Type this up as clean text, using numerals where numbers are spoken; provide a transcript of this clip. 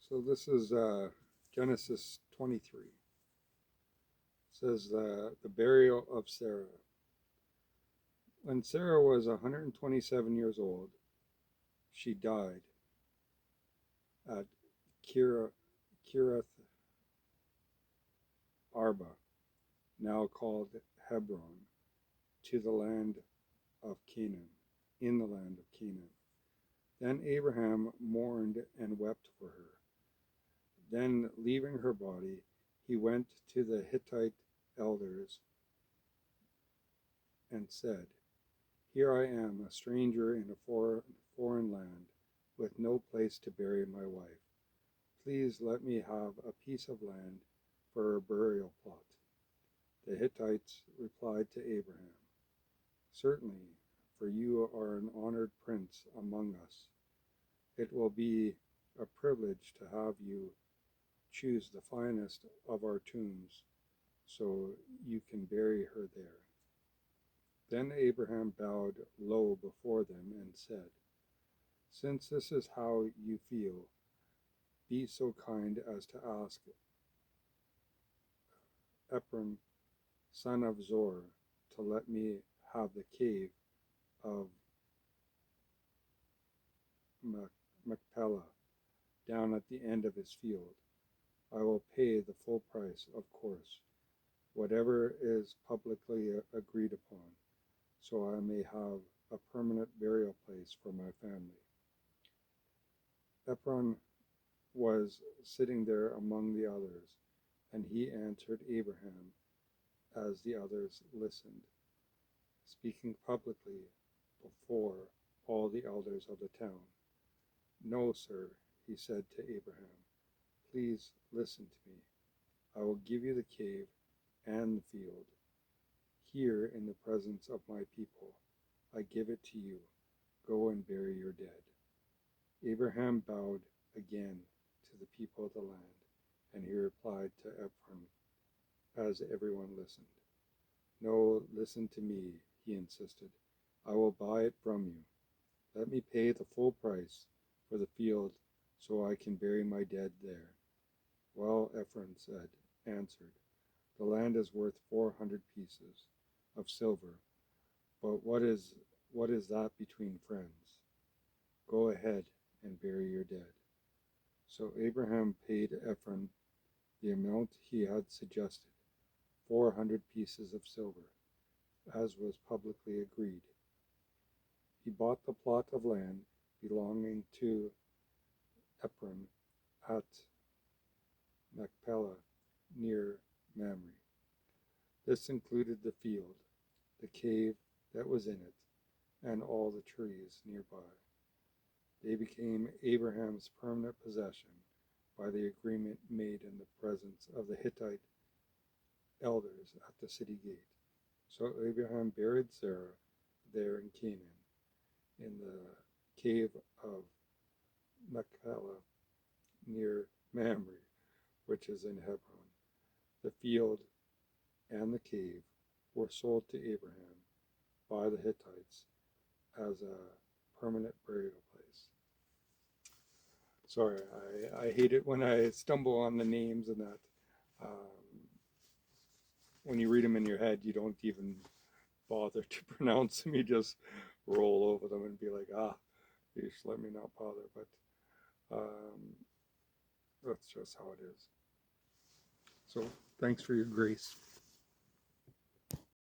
So this is Genesis 23. It says the burial of Sarah. When Sarah was 127 years old, she died at Kiriath Arba, now called Hebron, to the land of Canaan, in the land of Canaan. Then Abraham mourned and wept for her. Then, leaving her body, he went to the Hittite elders and said, "Here I am, a stranger in a foreign land, with no place to bury my wife. Please let me have a piece of land for a burial plot." The Hittites replied to Abraham, "Certainly, for you are an honored prince among us. It will be a privilege to have you choose the finest of our tombs, so you can bury her there." Then Abraham bowed low before them and said, "Since this is how you feel, be so kind as to ask Ephron, son of Zor, to let me have the cave of Machpelah down at the end of his field. I will pay the full price, of course, whatever is publicly agreed upon, so I may have a permanent burial place for my family." Ephron was sitting there among the others, and he answered Abraham as the others listened, speaking publicly before all the elders of the town. "No, sir," he said to Abraham, "please listen to me. I will give you the cave and the field. Here, in the presence of my people, I give it to you. Go and bury your dead." Abraham bowed again to the people of the land, and he replied to Ephron as everyone listened. "No, listen to me," he insisted. "I will buy it from you. Let me pay the full price for the field so I can bury my dead there." "Well," Ephron answered, "the land is worth 400 pieces of silver, but what is that between friends? Go ahead and bury your dead." So Abraham paid Ephron the amount he had suggested, 400 pieces of silver, as was publicly agreed. He bought the plot of land belonging to Ephron at Machpelah near Mamre. This included the field, the cave that was in it, and all the trees nearby. They became Abraham's permanent possession by the agreement made in the presence of the Hittite elders at the city gate. So Abraham buried Sarah there in Canaan, in the cave of Machpelah near Mamre, which is in Hebron. The field and the cave were sold to Abraham by the Hittites as a permanent burial place. Sorry, I hate it when I stumble on the names and that. When you read them in your head, you don't even bother to pronounce them. You just roll over them and be like, you just let me not bother. But that's just how it is. So thanks for your grace.